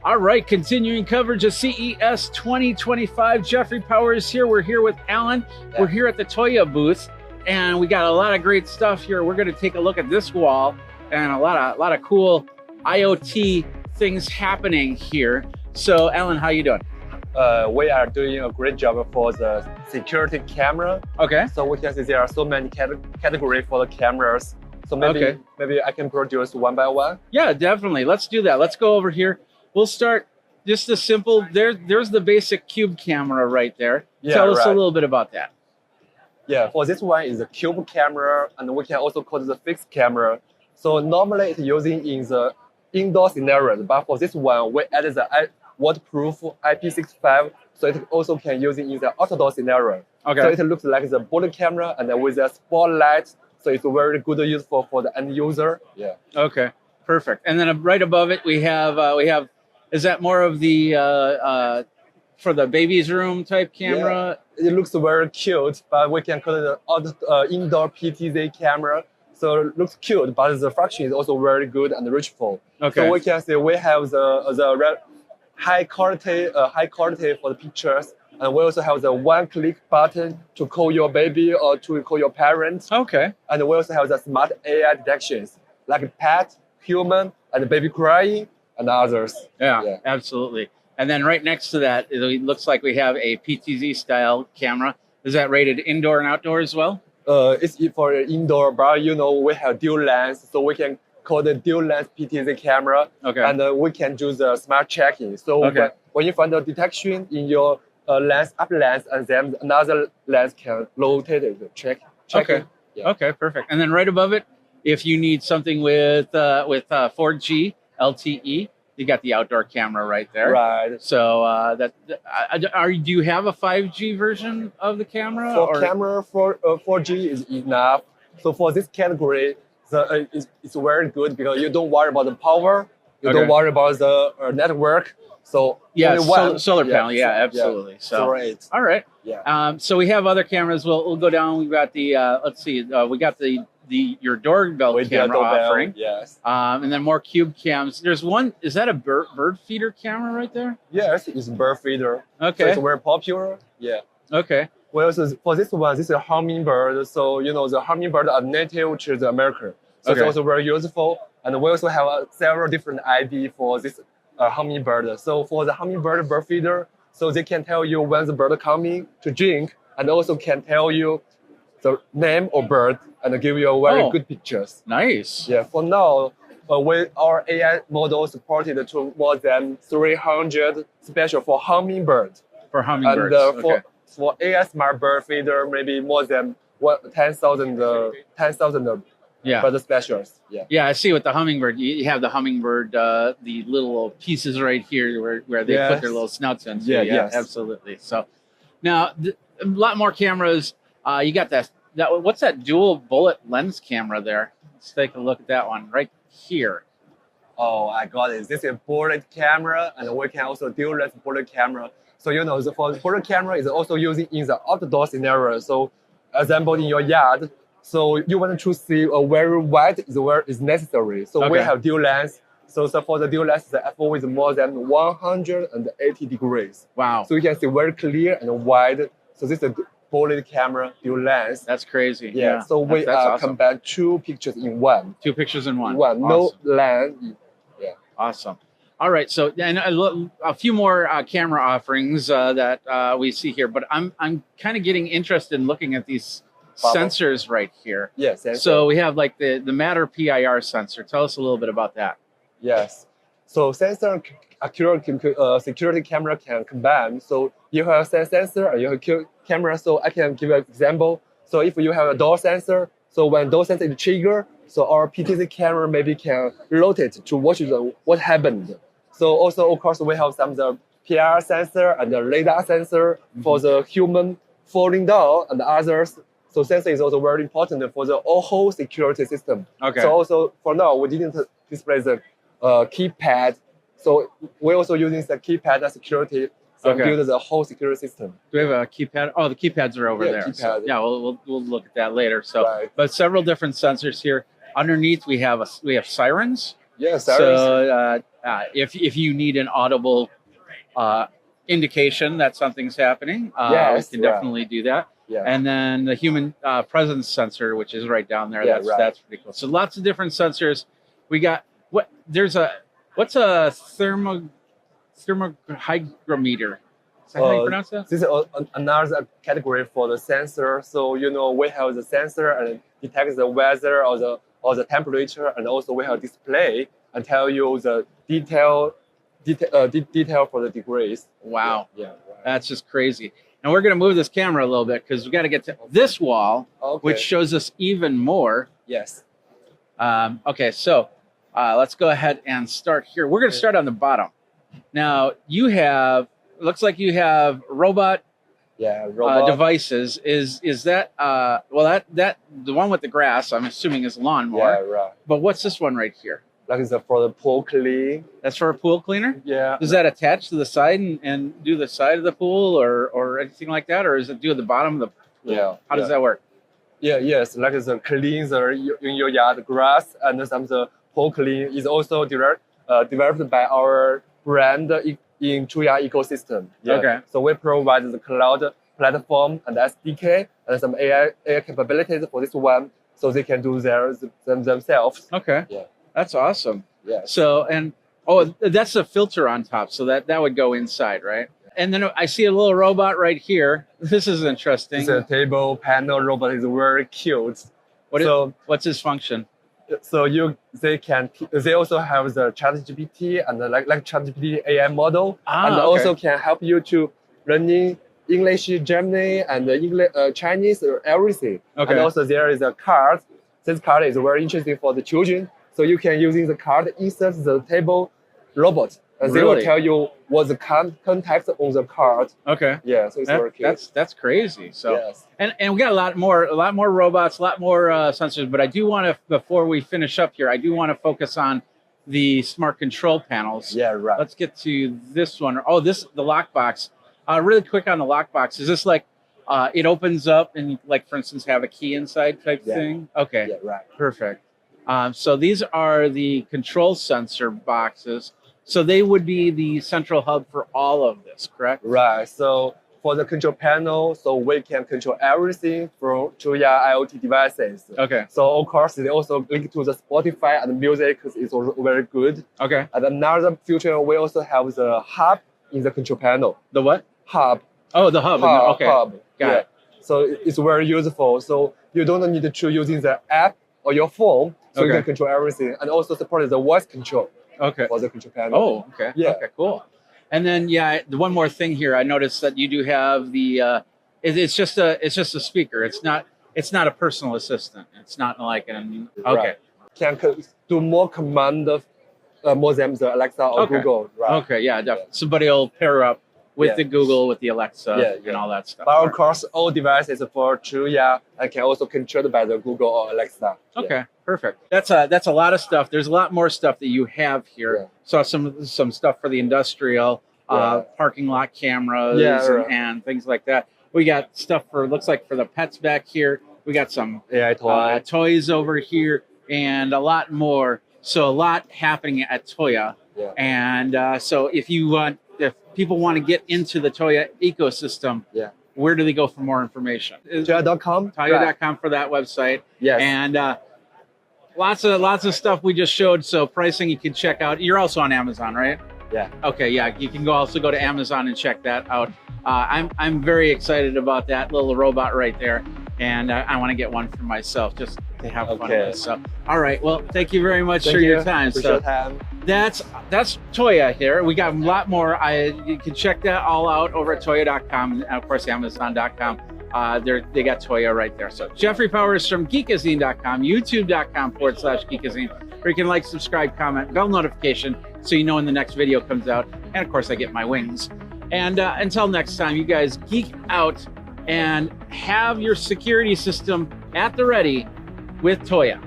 All right, continuing coverage of CES 2025. Jeffrey Powers here. We're here with Alan. We're here at the Tuya booth, and we got a lot of great stuff here. We're going to take a look at this wall and a lot of cool IoT things happening here. So, Alan, how you doing? We are doing a great job for the security camera. Okay. So we can see there are so many categories for the cameras. So maybe I can produce one by one. Yeah, definitely. Let's do that. Let's go over here. We'll start just a simple, there's the basic cube camera right there. Yeah, Tell us a little bit about that. Yeah, for this one is a cube camera, and we can also call it the fixed camera. So normally it's using in the indoor scenarios, but for this one, we added the waterproof IP65, so it also can use it in the outdoor scenario. Okay. So it looks like the body camera and with a spotlight, so it's very good useful for the end user. Yeah. Okay, perfect. And then right above it, we have. Is that more of the for the baby's room type camera? Yeah. It looks very cute, but we can call it an indoor PTZ camera. So it looks cute, but the function is also very good and reachable. Okay. So we can see we have the high quality for the pictures, and we also have the one-click button to call your baby or to call your parents. Okay. And we also have the smart AI detections like pet, human, and baby crying, and others. Yeah, absolutely. And then right next to that, it looks like we have a PTZ style camera. Is that rated indoor and outdoor as well? It's for indoor, but we have dual lens, so we can call the dual lens PTZ camera. Okay. And we can do the smart checking. So when you find a detection in your lens, up lens, and then another lens can rotate it, check. Okay. Yeah. Okay, perfect. And then right above it, if you need something with 4G LTE, you got the outdoor camera right there. Right. So do you have a 5G version of the camera? Camera, 4G is enough. So for this category, it's very good because you don't worry about the power, you don't worry about the network. So solar panel. Yeah, absolutely. So great. All right. Yeah. So we have other cameras. We'll go down. We've got the let's see. We got your doorbell camera offering. Yes. And then more cube cams. There's one. Is that a bird feeder camera right there? Yes, it's a bird feeder. Okay. So it's very popular. Yeah. Okay. Well, so for this one, this is a hummingbird. So the hummingbird are native to the America. So it's also very useful. And we also have several different ID for this hummingbird. So for the hummingbird bird feeder, so they can tell you when the bird coming to drink, and also can tell you the name of bird and give you very good pictures. Nice. Yeah. For now, our AI model supported to more than 300 special for hummingbird. For hummingbirds. And for AI smart bird feeder, maybe more than 10,000 bird specials. Yeah. Yeah, I see with the hummingbird, you have the hummingbird, the little pieces right here where they put their little snouts in. So, yeah, absolutely. So now a lot more cameras. You got that. What's that dual bullet lens camera there? Let's take a look at that one right here. Oh, I got it. This is a bullet camera, and we can also dual lens bullet camera. So for the bullet camera is also using in the outdoor scenario. So example in your yard. So you want to see very wide is where is necessary. So we have dual lens. So for the dual lens, the f/o is more than 180 degrees. Wow. So you can see very clear and wide. So this is a bullet camera dual lens. That's crazy. Yeah. So we combine two pictures in one. Two pictures in one. Awesome. No lens. Yeah. Awesome. All right. So and a few more camera offerings that we see here, but I'm kind of getting interested in looking at these sensors right here. Yes. So we have like the Matter PIR sensor. Tell us a little bit about that. Yes. So sensor security camera can combine. So you have a sensor and you have camera. So I can give you an example. So if you have a door sensor, so when door sensor is triggered, so our PTZ camera maybe can rotate to watch what happened. So also, of course, we have some of the PIR sensor and the radar sensor for the human falling down and others. So sensor is also very important for the whole security system. Okay. So also for now, we didn't display the keypad. So we're also using the keypad as security. So build the whole security system. Do we have a keypad? Oh, the keypads are over there. So, yeah, we'll look at that later. So, but several different sensors here. Underneath, we have sirens. Yes. So if you need an audible indication that something's happening, Yes, we can definitely do that. Yeah. And then the human presence sensor, which is right down there. Yeah, That's pretty cool. So lots of different sensors. We got what's a thermohygrometer? Is that how you pronounce that? This is another category for the sensor. So we have the sensor and detect the weather or the temperature, and also we have display and tell you the detail for the degrees. Wow. Yeah. Right. That's just crazy. And we're going to move this camera a little bit because we got to get to this wall, which shows us even more. Yes. Okay, so let's go ahead and start here. We're going to start on the bottom. Now looks like you have robot devices. Is that that the one with the grass? I'm assuming is lawnmower. Yeah, right. But what's this one right here? Like it's for the pool cleaning. That's for a pool cleaner? Yeah. Does that attach to the side and do the side of the pool or anything like that? Or is it do at the bottom of the pool? Yeah. How does that work? Yeah, yes. Like the cleanser in your yard grass and some the pool clean is also developed by our brand in Tuya ecosystem. Yeah. Okay. So we provide the cloud platform and SDK and some AI capabilities for this one, so they can do themselves. Okay. Yeah. That's awesome. Yeah. So, that's a filter on top. So that would go inside, right? And then I see a little robot right here. This is interesting. It's a table panel robot. Is very cute. What's his function? So they also have the ChatGPT and like ChatGPT AI model, and also can help you to learning English, German, and English, Chinese, or everything. Okay. And also there is a card. This card is very interesting for the children. So you can using the card insert the table robot, and they will tell you what the context on the card. Okay. Yeah, so it's very cute. That's crazy. So yes. And we got a lot more robots, a lot more sensors. But I do want to, before we finish up here, I do want to focus on the smart control panels. Yeah, right. Let's get to this one. Oh, the lockbox. Really quick on the lockbox. Is this like it opens up and like, for instance, have a key inside type thing? Okay. Yeah, right. Perfect. So these are the control sensor boxes. So they would be the central hub for all of this, correct? Right. So for the control panel, so we can control everything from Tuya IoT devices. Okay. So of course, they also link to the Spotify and music because it's also very good. Okay. And another feature, we also have the hub in the control panel. The what? Hub. Oh, the hub. Okay. Hub. Got it. So it's very useful. So you don't need to using the app or your phone, so you can control everything, and also support the voice control. Okay. For the control panel. Oh, okay. Yeah. Okay, cool. And then the one more thing here, I noticed that you do have the it's just a speaker. It's not a personal assistant. It's not like an Right. Can do more command more than the Alexa or Google. Right. Okay, yeah, definitely. Somebody will pair up with the Google, with the Alexa, and all that stuff. But of course, all devices for Tuya can also controlled by the Google or Alexa. Okay, perfect. That's a lot of stuff. There's a lot more stuff that you have here. Yeah. Saw some stuff for the industrial, parking lot cameras, and things like that. We got stuff looks like for the pets back here. We got some toys over here, and a lot more. So a lot happening at Tuya. Yeah. And so if people want to get into the Tuya ecosystem, where do they go for more information? Tuya.com. Tuya.com for that website. Yes. And lots of stuff we just showed. So pricing you can check out. You're also on Amazon, right? Yeah. Okay. Yeah. You can also go to Amazon and check that out. I'm very excited about that little robot right there, and I want to get one for myself just to have fun with. So, all right. Well, thank you very much for your time. That's Tuya here. We got a lot more. You can check that all out over at Tuya.com and of course Amazon.com. They got Tuya right there. So Jeffrey Powers from Geekazine.com, YouTube.com/Geekazine, where you can like, subscribe, comment, bell notification, so you know when the next video comes out. And of course, I get my wings. And until next time, you guys geek out and have your security system at the ready with Tuya.